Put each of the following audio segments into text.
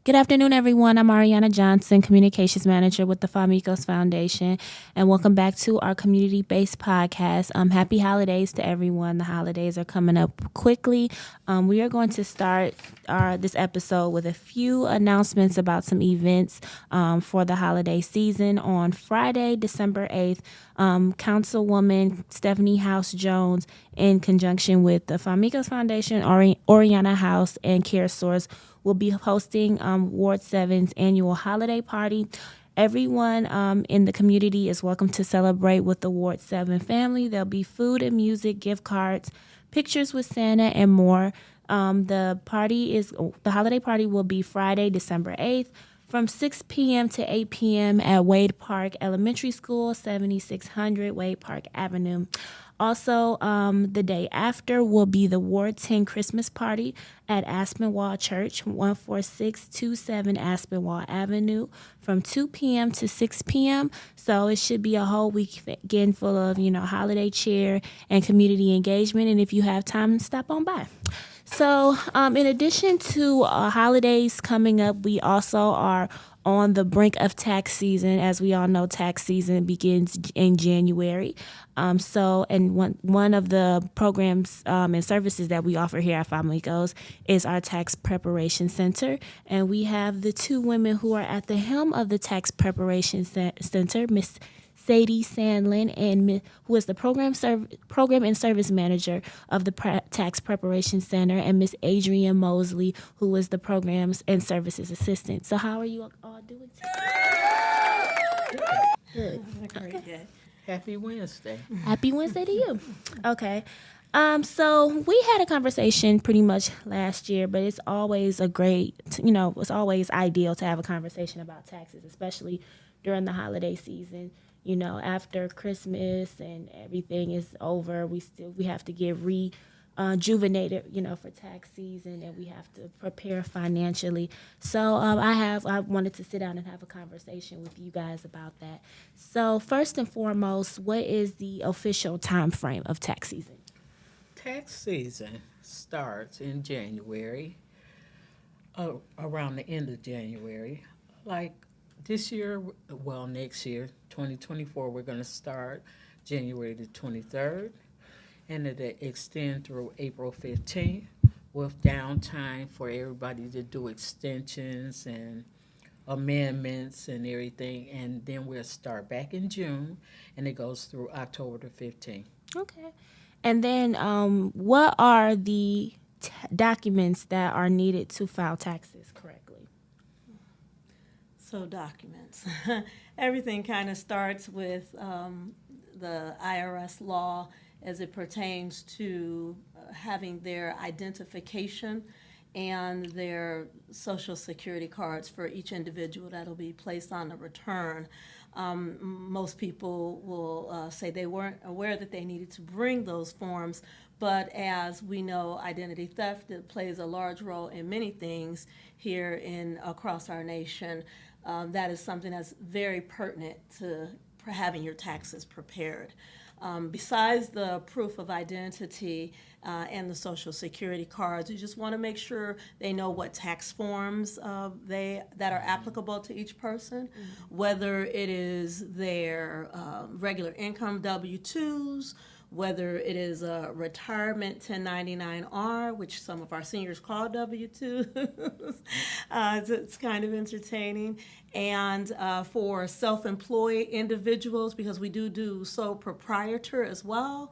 Good afternoon, everyone. I'm Ariana Johnson, Communications Manager with the Famicos Foundation, and welcome back to our community-based podcast. Happy holidays to everyone. The holidays are coming up quickly. We are going to start this episode with a few announcements about some events for the holiday season. On Friday, December 8th, Councilwoman Stephanie House Jones, in conjunction with the Famicos Foundation, Oriana House, and Care Source, will be hosting Ward 7's annual holiday party. Everyone in the community is welcome to celebrate with the Ward 7 family. There'll be food and music, gift cards, pictures with Santa, and more. The holiday party will be Friday, December 8th, from 6 p.m. to 8 p.m. at Wade Park Elementary School, 7600 Wade Park Avenue. Also, the day after will be the Ward 10 Christmas party at Aspinwall Church, 14627 Aspinwall Avenue, from 2 p.m. to 6 p.m. So it should be a whole weekend full of, holiday cheer and community engagement. And if you have time, stop on by. So, in addition to holidays coming up, we also are on the brink of tax season. As we all know, tax season begins in January. And one of the programs and services that we offer here at Famicos is our Tax Preparation Center. And we have the two women who are at the helm of the Tax Preparation Center, Miss Sadie Sandlin, who is the program and service manager of the Tax Preparation Center, and Miss Adrienne Mosely, who is the programs and services assistant. So how are you all doing today? Good. Okay. Happy Wednesday. Happy Wednesday to you. Okay. So we had a conversation pretty much last year, but it's always it's always ideal to have a conversation about taxes, especially during the holiday season. After Christmas and everything is over, we have to get rejuvenated, for tax season, and we have to prepare financially. So I wanted to sit down and have a conversation with you guys about that. So first and foremost, what is the official time frame of tax season? Tax season starts in January, around the end of January. Like this year, well, next year, 2024, we're going to start January the 23rd, and it'll extend through April 15th with downtime for everybody to do extensions and amendments and everything. And then we'll start back in June, and it goes through October the 15th. Okay. And then what are the documents that are needed to file taxes correctly? So documents. Everything kind of starts with the IRS law as it pertains to having their identification and their social security cards for each individual that'll be placed on the return. Most people will say they weren't aware that they needed to bring those forms, but as we know, identity theft, it plays a large role in many things here across our nation. That is something that's very pertinent to having your taxes prepared. Besides the proof of identity and the social security cards, you just want to make sure they know what tax forms that are applicable to each person, whether it is their regular income W-2s, whether it is a retirement 1099-R, which some of our seniors call W-2s. It's kind of entertaining. And for self-employed individuals, because we do sole proprietor as well,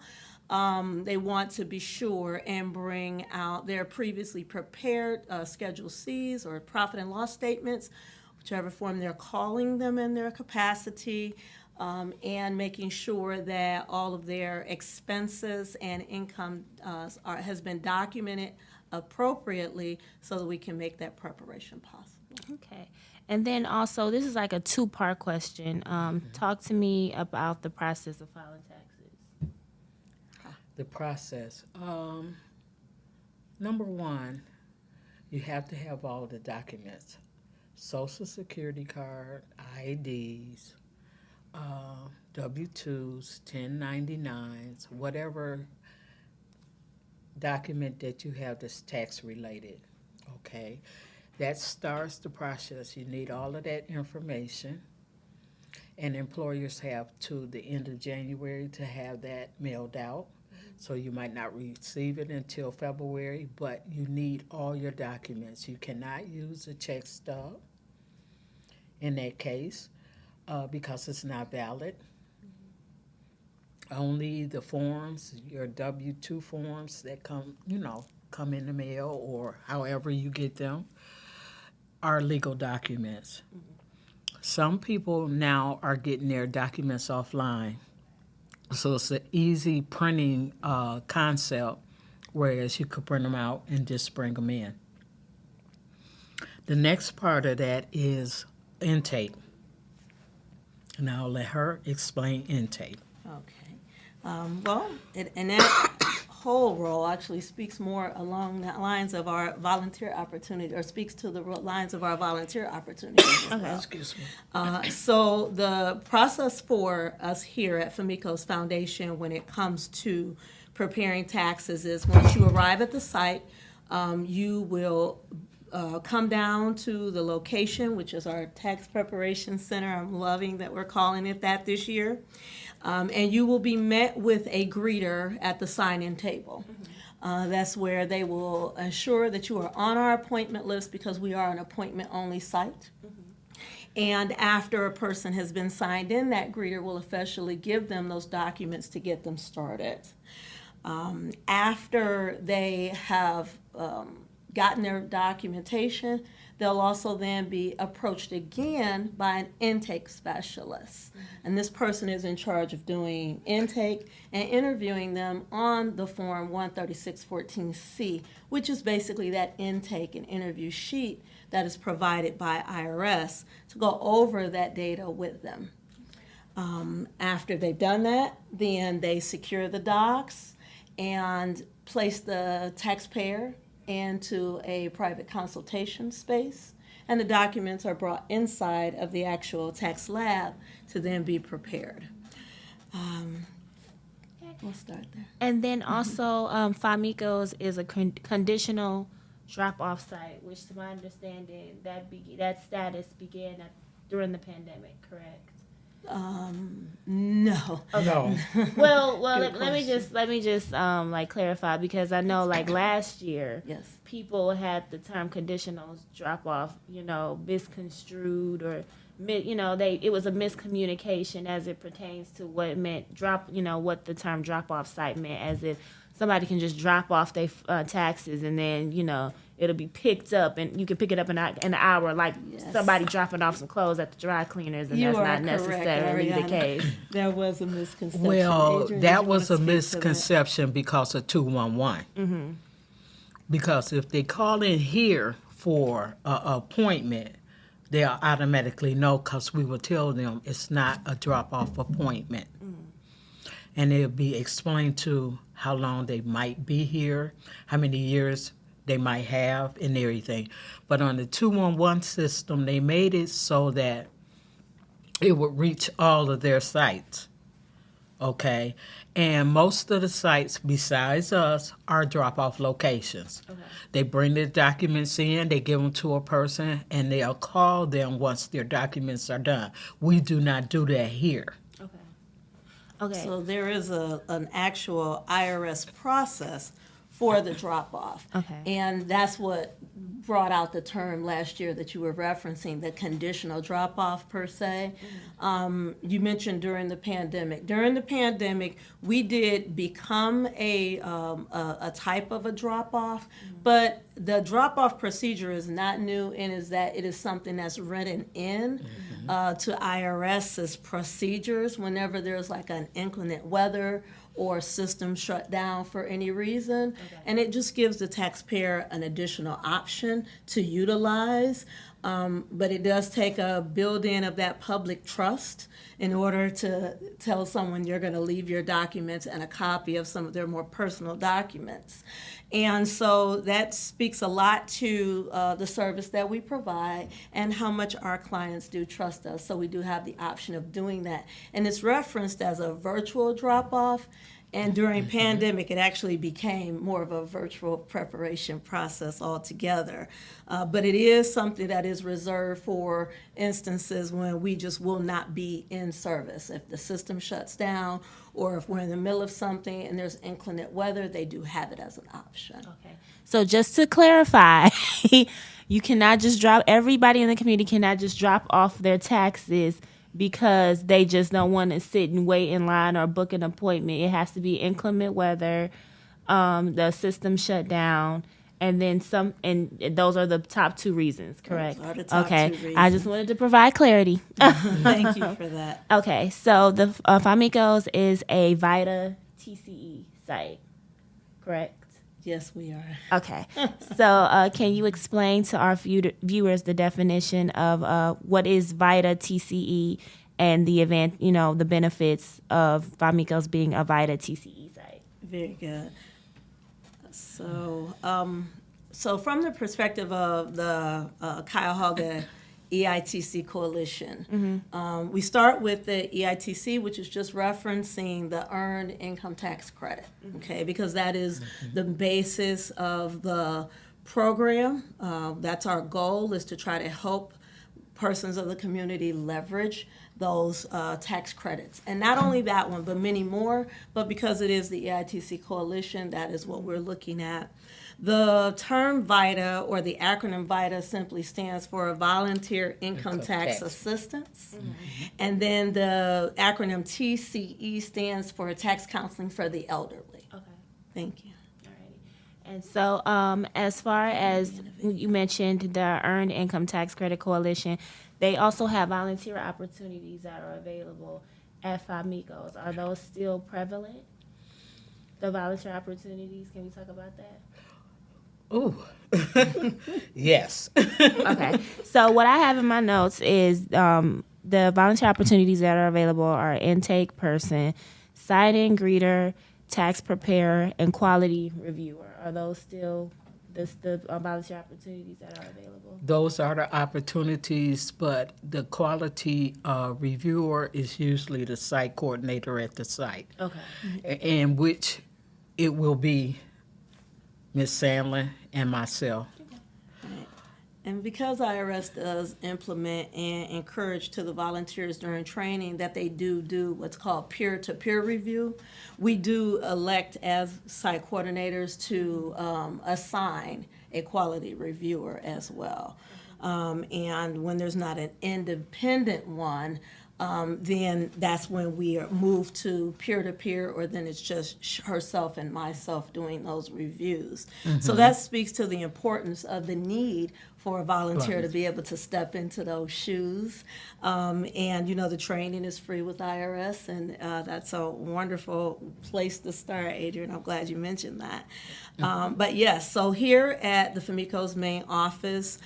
they want to be sure and bring out their previously prepared Schedule Cs or profit and loss statements, whichever form they're calling them in their capacity, and making sure that all of their expenses and income has been documented appropriately so that we can make that preparation possible. Okay. And then also, this is like a two-part question. Talk to me about the process of filing taxes. The process. Number one, you have to have all the documents: Social Security card, IDs, W-2s, 1099s, whatever document that you have that's tax related. Okay. That starts the process. You need all of that information. And employers have to the end of January to have that mailed out. So you might not receive it until February, but you need all your documents. You cannot use a check stub in that case because it's not valid. Only the forms, your W-2 forms that come in the mail or however you get them, are legal documents. Some people now are getting their documents offline. So it's an easy printing concept, whereas you could print them out and just bring them in. The next part of that is intake. And I'll let her explain intake. Okay. And that whole role actually speaks more along the lines of our volunteer opportunity, or speaks to the lines of our volunteer opportunities as well. Excuse me. So the process for us here at Famicos Foundation when it comes to preparing taxes is once you arrive at the site, you will come down to the location, which is our tax preparation center. I'm loving that we're calling it that this year. And you will be met with a greeter at the sign-in table. That's where they will ensure that you are on our appointment list because we are an appointment-only site. And after a person has been signed in, that greeter will officially give them those documents to get them started. After they have gotten their documentation, they'll also then be approached again by an intake specialist. And this person is in charge of doing intake and interviewing them on the form 13614C, which is basically that intake and interview sheet that is provided by IRS to go over that data with them. After they've done that, then they secure the docs and place the taxpayer into a private consultation space, and the documents are brought inside of the actual tax lab to then be prepared. We'll start there. And then also, Famicos is a conditional drop-off site, which, to my understanding, that status began during the pandemic, correct? No. Okay. No. Well, Good let me just like clarify, because I know like last year, Yes. people had the term conditional drop off, misconstrued, or it was a miscommunication as it pertains to what it meant what the term drop off site meant, as if somebody can just drop off their taxes and then it'll be picked up and you can pick it up in an hour, like Yes. somebody dropping off some clothes at the dry cleaners, and You that's are not correct, necessarily the Ariana. case. There was a misconception. Well, Adrienne, that did you was a wanna speak to that? misconception because of 211. Because if they call in here for an appointment, they'll automatically know, because we will tell them it's not a drop-off appointment. And it'll be explained to how long they might be here, how many years they might have, and everything. But on the 211 system, they made it so that it would reach all of their sites, okay? And most of the sites, besides us, are drop-off locations. Okay. They bring their documents in, they give them to a person, and they'll call them once their documents are done. We do not do that here. Okay. So there is an actual IRS process for the drop-off. Okay. And that's what brought out the term last year that you were referencing, the conditional drop-off per se. You mentioned during the pandemic. During the pandemic, we did become a type of a drop-off, but the drop-off procedure is not new, and is that it is something that's written in to IRS's procedures whenever there's like an inclement weather or system shut down for any reason. And it just gives the taxpayer an additional option to utilize. But it does take a build-in of that public trust in order to tell someone you're going to leave your documents and a copy of some of their more personal documents. And so that speaks a lot to the service that we provide and how much our clients do trust us. So we do have the option of doing that. And it's referenced as a virtual drop-off. And during pandemic, it actually became more of a virtual preparation process altogether. But it is something that is reserved for instances when we just will not be in service. If the system shuts down, or if we're in the middle of something and there's inclement weather, they do have it as an option. Okay. So just to clarify, you cannot just drop, everybody in the community cannot just drop off their taxes because they just don't want to sit and wait in line or book an appointment. It has to be inclement weather, the system shut down, and then some, and those are the top two reasons, correct? Those are the top okay. two reasons. I just wanted to provide clarity. Thank you for that. Okay, so the Famicos is a VITA TCE site, correct? Yes, we are. Okay, so can you explain to our viewers the definition of what is VITA TCE and the event, the benefits of Famicos being a VITA TCE site? Very good. So, so from the perspective of the Cuyahoga EITC Coalition, we start with the EITC, which is just referencing the Earned Income Tax Credit, okay, because that is the basis of the program. That's our goal, is to try to help persons of the community leverage those tax credits. And not only that one, but many more, but because it is the EITC Coalition, that is what we're looking at. The term VITA, or the acronym VITA, simply stands for Volunteer Income Tax Assistance. And then the acronym TCE stands for Tax Counseling for the Elderly. Okay. Thank you. And so, as far as you mentioned, the Earned Income Tax Credit Coalition, they also have volunteer opportunities that are available at Famicos. Are those still prevalent? The volunteer opportunities, can we talk about that? Ooh, yes. Okay. So what I have in my notes is the volunteer opportunities that are available are intake person, sign-in greeter, tax preparer, and quality reviewer. Are those still the volunteer opportunities that are available? Those are the opportunities, but the quality reviewer is usually the site coordinator at the site. Okay. And which it will be Ms. Sandlin and myself. And because IRS does implement and encourage to the volunteers during training that they do what's called peer-to-peer review, we do elect as site coordinators to assign a quality reviewer as well. And when there's not an independent one, then that's when we are moved to peer-to-peer, or then it's just herself and myself doing those reviews. So that speaks to the importance of the need for a volunteer to be able to step into those shoes. And, the training is free with IRS, and that's a wonderful place to start, Adrienne. I'm glad you mentioned that. But yes, so here at the Famicos main office,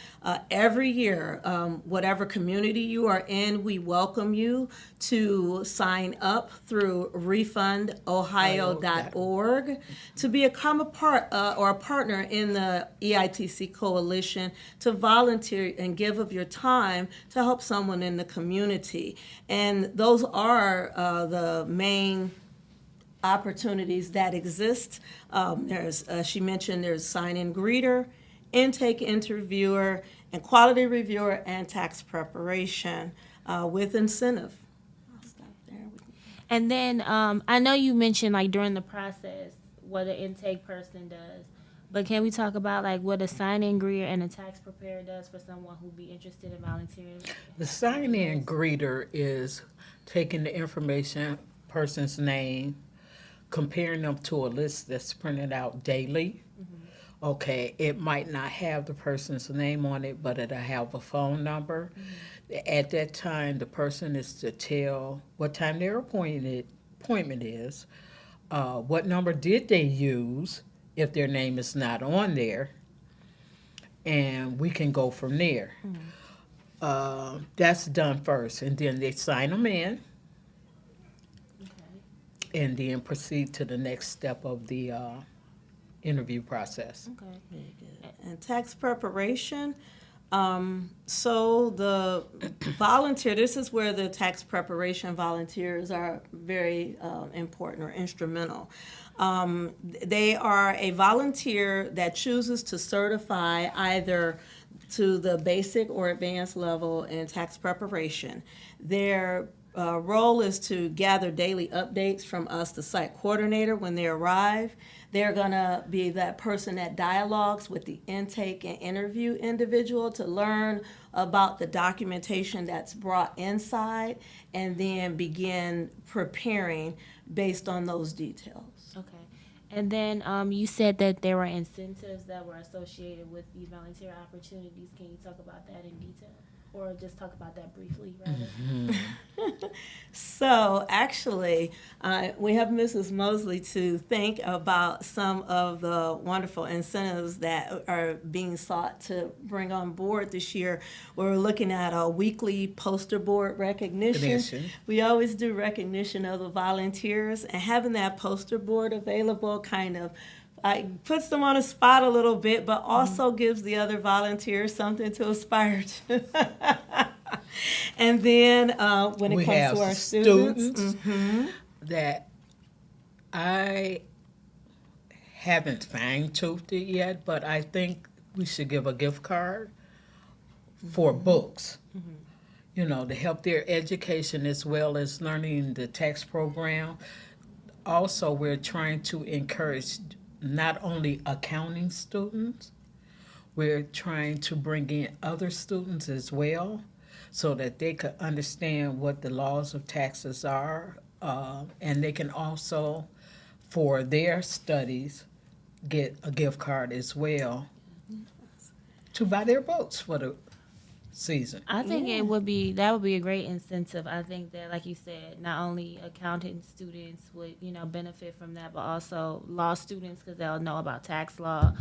every year, whatever community you are in, we welcome you to sign up through refundohio.org to become a part or a partner in the EITC Coalition, to volunteer and give of your time to help someone in the community. And those are the main opportunities that exist. There's, she mentioned, there's sign-in greeter, intake interviewer, and quality reviewer, and tax preparation with incentive. I'll stop there. And then I know you mentioned during the process what an intake person does, but can we talk about what a sign-in greeter and a tax preparer does for someone who'd be interested in volunteering? The sign-in greeter is taking the information, person's name, comparing them to a list that's printed out daily. Okay, it might not have the person's name on it, but it'll have a phone number. At that time, the person is to tell what time their appointment is, what number did they use if their name is not on there, and we can go from there. That's done first, and then they sign them in, and then proceed to the next step of the interview process. Okay. Very good. And tax preparation, So the volunteer, this is where the tax preparation volunteers are very important or instrumental. They are a volunteer that chooses to certify either to the basic or advanced level in tax preparation. Their role is to gather daily updates from us, the site coordinator, when they arrive. They're going to be that person that dialogues with the intake and interview individual to learn about the documentation that's brought inside and then begin preparing based on those details. Okay. And then you said that there were incentives that were associated with the volunteer opportunities. Can you talk about that in detail? Or just talk about that briefly, rather? So actually, we have Mrs. Mosely to think about some of the wonderful incentives that are being sought to bring on board this year. We're looking at a weekly poster board recognition. We always do recognition of the volunteers, and having that poster board available kind of puts them on a spot a little bit, but also gives the other volunteers something to aspire to. And then when it comes to our students that I haven't fine-toothed it yet, but I think we should give a gift card for books, you know, to help their education as well as learning the tax program. Also, we're trying to encourage not only accounting students, we're trying to bring in other students as well so that they could understand what the laws of taxes are, and they can also, for their studies, get a gift card as well to buy their books for the season. I think that would be a great incentive. I think that, like you said, not only accounting students would, you know, benefit from that, but also law students because they'll know about tax law.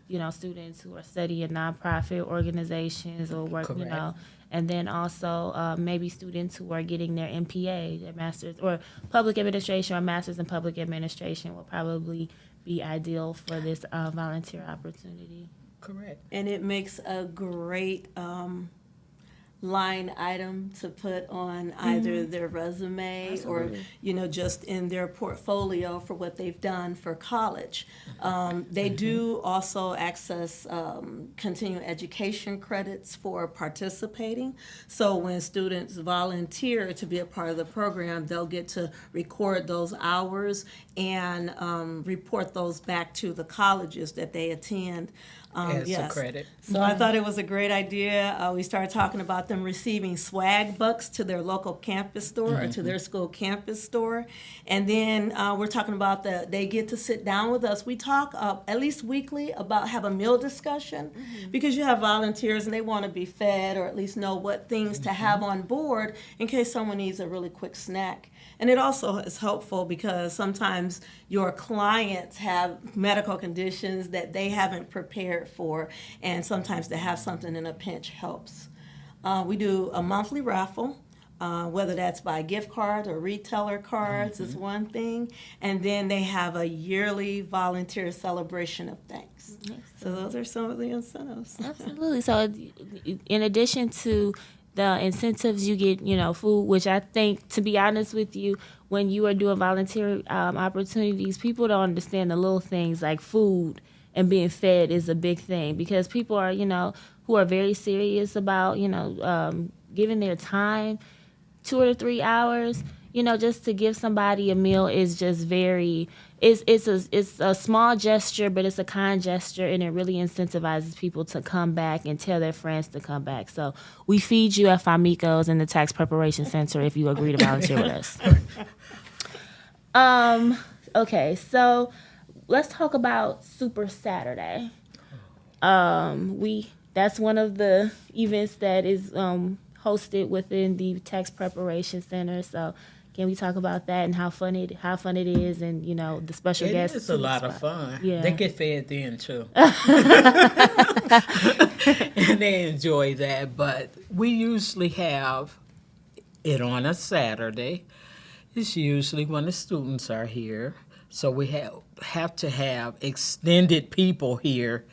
You know, students who are studying nonprofit organizations or work, Correct. you know, and then also maybe students who are getting their MPA, their master's or public administration or master's in public administration will probably be ideal for this volunteer opportunity. Correct. And it makes a great line item to put on either their resume or, you know, just in their portfolio for what they've done for college. They do also access continuing education credits for participating. So when students volunteer to be a part of the program, they'll get to record those hours and report those back to the colleges that they attend. As a credit. So I thought it was a great idea. We started talking about them receiving swag bucks to their local campus store or to their school campus store. And then we're talking about they get to sit down with us. We talk at least weekly about have a meal discussion because you have volunteers and they want to be fed or at least know what things to have on board in case someone needs a really quick snack. And it also is helpful because sometimes your clients have medical conditions that they haven't prepared for, and sometimes to have something in a pinch helps. We do a monthly raffle, whether that's by gift cards or retailer cards is one thing, and then they have a yearly volunteer celebration of thanks. So those are some of the incentives. Absolutely. So in addition to the incentives, you get, you know, food, which I think, to be honest with you, when you are doing volunteer opportunities, people don't understand the little things like food and being fed is a big thing because people are, you know, who are very serious about, you know, giving their time 2 or 3 hours, you know, just to give somebody a meal is just very, it's a small gesture, but it's a kind gesture, and it really incentivizes people to come back and tell their friends to come back. So we feed you at Famicos in the Tax Preparation Center if you agree to volunteer with us. Okay, so let's talk about Super Saturday. That's one of the events that is hosted within the Tax Preparation Center. So can we talk about that and how fun it is, and you know the special guests? It is a lot of fun. Yeah. They get fed then too, and they enjoy that. But we usually have it on a Saturday. It's usually when the students are here, so we have to have extended people here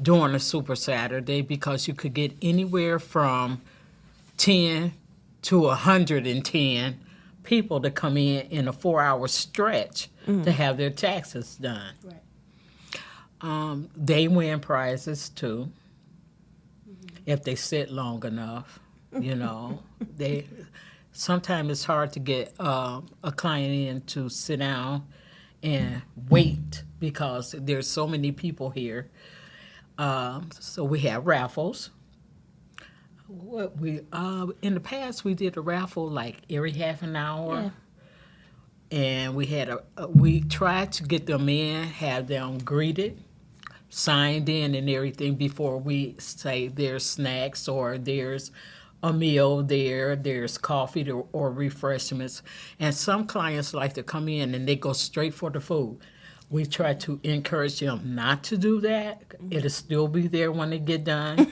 during a Super Saturday because you could get anywhere from 10 to 110 people to come in a 4-hour stretch to have their taxes done. Right. They win prizes too if they sit long enough. You know, sometimes it's hard to get a client in to sit down and wait because there's so many people here. So we have raffles. What we in the past we did a raffle like every half an hour, and we had we tried to get them in, have them greeted, signed in, and everything before we say there's snacks or there's a meal there's coffee or refreshments. And some clients like to come in and they go straight for the food. We try to encourage them not to do that. It'll still be there when they get done.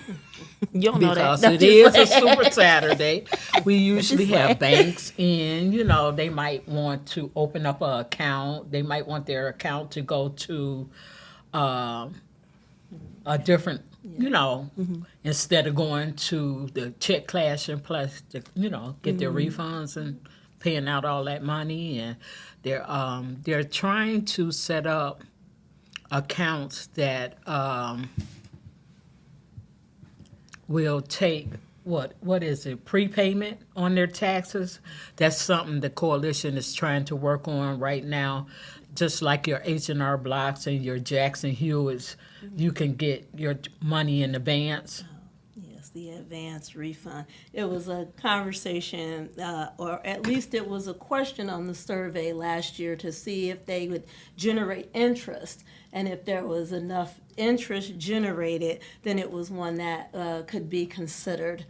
You don't know that. Because it is a Super Saturday. We usually have banks in, you know, they might want to open up an account. They might want their account to go to a different, you know, instead of going to the check cash and plus, you know, get their refunds and paying out all that money. And they're trying to set up accounts that will take what is it, prepayment on their taxes. That's something the coalition is trying to work on right now. Just like your H&R Blocks and your Jackson Hewitts, you can get your money in advance. Yes, the advance refund. It was a conversation, or at least it was a question on the survey last year to see if they would generate interest. And if there was enough interest generated, then it was one that could be considered.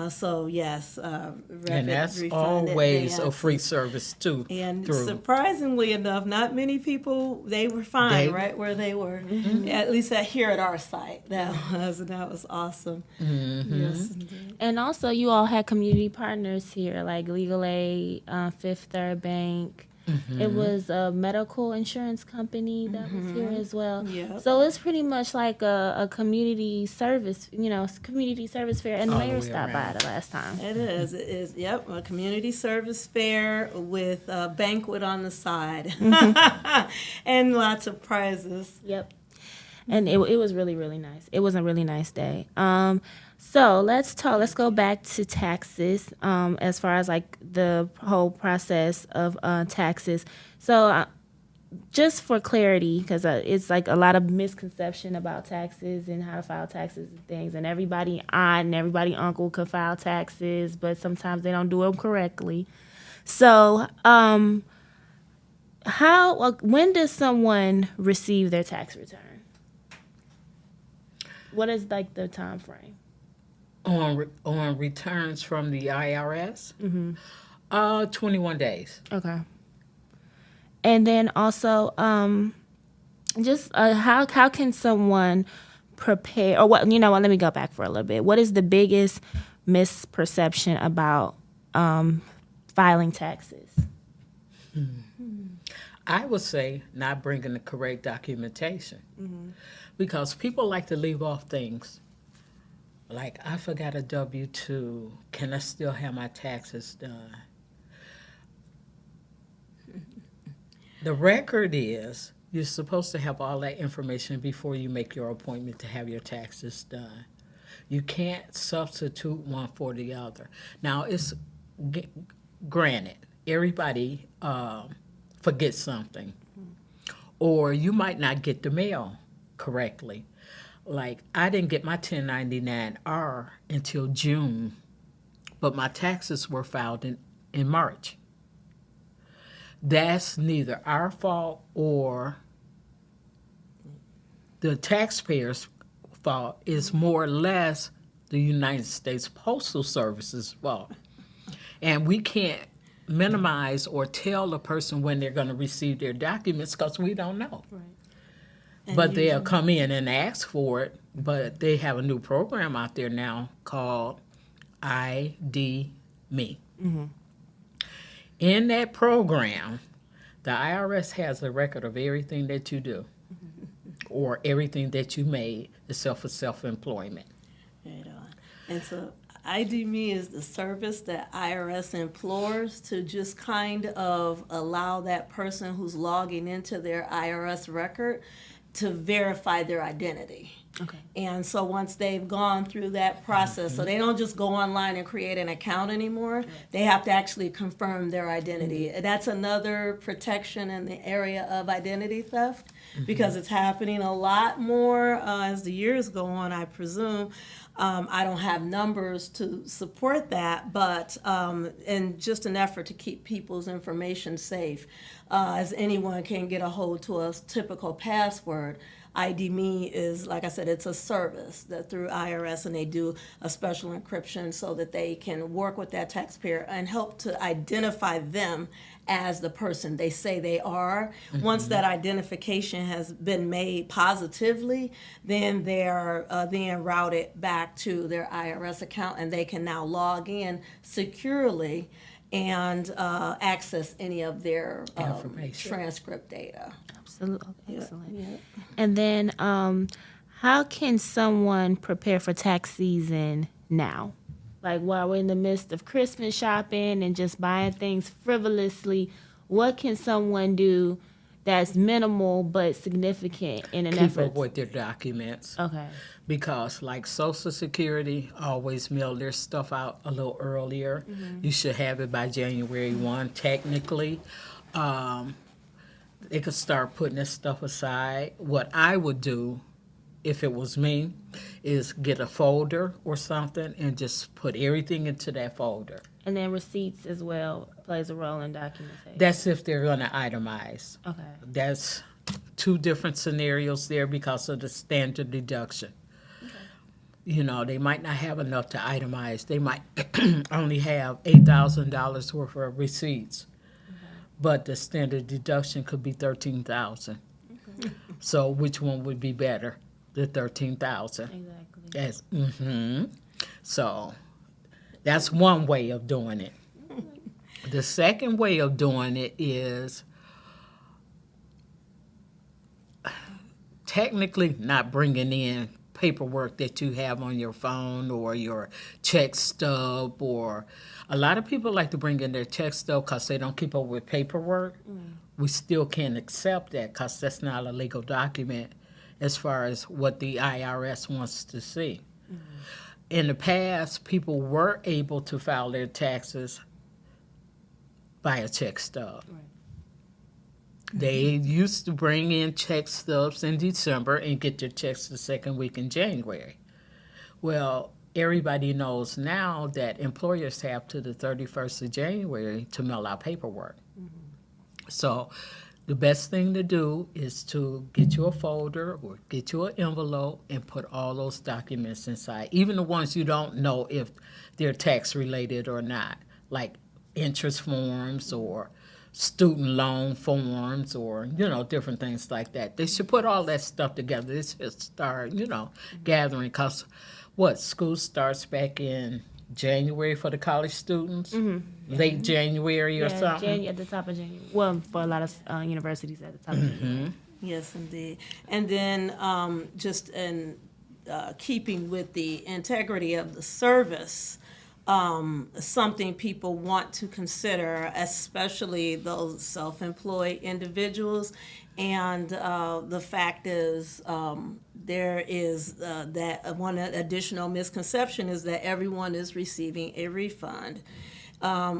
So yes, And that's refund always a advances. free service too. And through. surprisingly enough, not many people, they were fine right where they were, at least here at our site. That was awesome. Yes, indeed. And also, you all had community partners here, like Legal Aid, Fifth Third Bank. It was a medical insurance company that was here as well. Yep. So it's pretty much like a community service, you know, community service fair. And the All the mayor way stopped by around. the last time. It is, yep, a community service fair with a banquet on the side and lots of prizes. Yep. And it was really, really nice. It was a really nice day. So let's go back to taxes, as far as like the whole process of taxes. So just for clarity, because it's like a lot of misconception about taxes and how to file taxes and things, and everybody aunt and everybody uncle could file taxes, but sometimes they don't do them correctly. So when does someone receive their tax return? What is like the time frame? On returns from the IRS, 21 days. Okay. And then also, just how can someone prepare, or what, you know what, let me go back for a little bit. What is the biggest misperception about filing taxes? I would say not bringing the correct documentation, because people like to leave off things. Like, I forgot a W-2. Can I still have my taxes done? The record is you're supposed to have all that information before you make your appointment to have your taxes done. You can't substitute one for the other. Now, it's granted, everybody forgets something. Or you might not get the mail correctly. Like, I didn't get my 1099-R until June, but my taxes were filed in March. That's neither our fault or the taxpayers' fault. It's more or less the United States Postal Service's fault. And we can't minimize or tell a person when they're going to receive their documents because we don't know. Right. But they'll come in and ask for it. But they have a new program out there now called ID Me. In that program, the IRS has a record of everything that you do. or everything that you made except for self-employment. Right on. And so ID.me is the service that IRS implores to just kind of allow that person who's logging into their IRS record to verify their identity. Okay. And so once they've gone through that process, so they don't just go online and create an account anymore, they have to actually confirm their identity. That's another protection in the area of identity theft because it's happening a lot more as the years go on, I presume. I don't have numbers to support that, but in just an effort to keep people's information safe, as anyone can get a hold to a typical password. ID.me is, like I said, it's a service that through IRS, and they do a special encryption so that they can work with that taxpayer and help to identify them as the person they say they are. Once that identification has been made positively, then they're then routed back to their IRS account, and they can now log in securely and access any of their Information. transcript data. Absolutely. Excellent. Yeah. And then how can someone prepare for tax season now? Like while we're in the midst of Christmas shopping and just buying things frivolously, what can someone do that's minimal but significant in an Keep effort? up with their documents. Okay. Because like Social Security always mail their stuff out a little earlier. You should have it by January 1 technically. They could start putting this stuff aside. What I would do if it was me is get a folder or something and just put everything into that folder. And then receipts as well plays a role in documentation. That's if they're going to itemize. Okay. That's two different scenarios there because of the standard deduction. You know, they might not have enough to itemize. They might only have $8,000 worth of receipts, but the standard deduction could be $13,000. So which one would be better? The $13,000. Exactly. Yes. So that's one way of doing it. The second way of doing it is technically not bringing in paperwork that you have on your phone or your check stub, or a lot of people like to bring in their check stub because they don't keep up with paperwork. We still can't accept that because that's not a legal document as far as what the IRS wants to see. In the past, people were able to file their taxes by a check stub. Right. They used to bring in check stubs in December and get their checks the second week in January. Well, everybody knows now that employers have to the 31st of January to mail out paperwork. So the best thing to do is to get you a folder or get you an envelope and put all those documents inside, even the ones you don't know if they're tax related or not, like interest forms or student loan forms or, different things like that. They should put all that stuff together. They should start, gathering, because school starts back in January for the college students? Late January or something? At the top of January. Well, for a lot of universities at the top of January. Yes, indeed. And then just in keeping with the integrity of the service, something people want to consider, especially those self-employed individuals. And the fact is, there is that one additional misconception is that everyone is receiving a refund.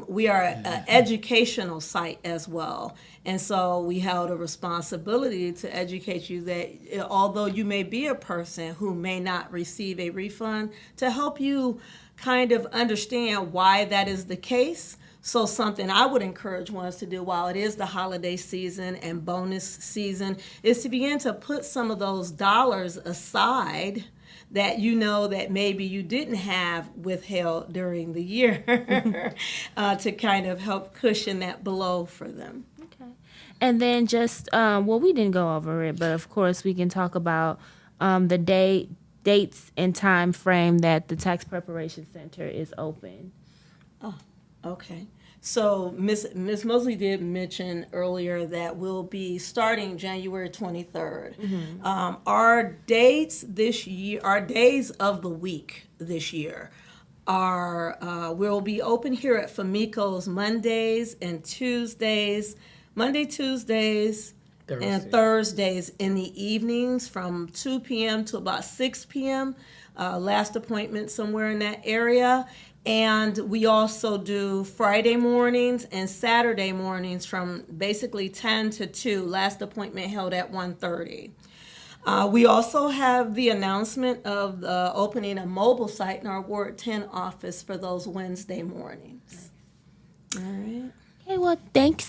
We are an educational site as well. And so we held a responsibility to educate you that although you may be a person who may not receive a refund, to help you kind of understand why that is the case. So something I would encourage ones to do while it is the holiday season and bonus season is to begin to put some of those dollars aside that that maybe you didn't have withheld during the year to kind of help cushion that blow for them. Okay. And then just, we didn't go over it, but of course we can talk about the dates and time frame that the Tax Preparation Center is open. Oh, okay. So Miss Mosley did mention earlier that we'll be starting January 23rd. Our dates this year, our days of the week this year are we'll be open here at Famicos Mondays and Tuesdays, Tuesdays, and Thursdays in the evenings from 2 p.m. to about 6 p.m. Last appointment somewhere in that area. And we also do Friday mornings and Saturday mornings from basically 10 to 2. Last appointment held at 1:30. We also have the announcement of opening a mobile site in our Ward 10 office for those Wednesday mornings. All right. Okay, well, thank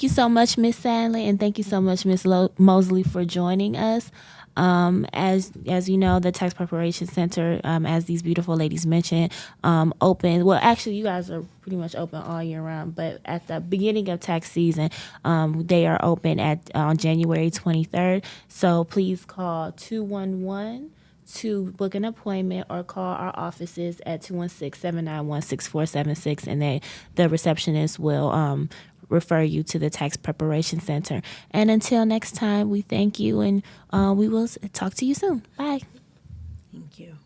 you so much, Miss Sandlin, and thank you so much, Miss Mosley, for joining us. As you know, the Tax Preparation Center, as these beautiful ladies mentioned, open. Well, actually, you guys are pretty much open all year round, but at the beginning of tax season, they are open on January 23rd. So please call 211 to book an appointment or call our offices at 216-791-6476, and the receptionist will refer you to the Tax Preparation Center. And until next time, we thank you, and we will talk to you soon. Bye. Thank you.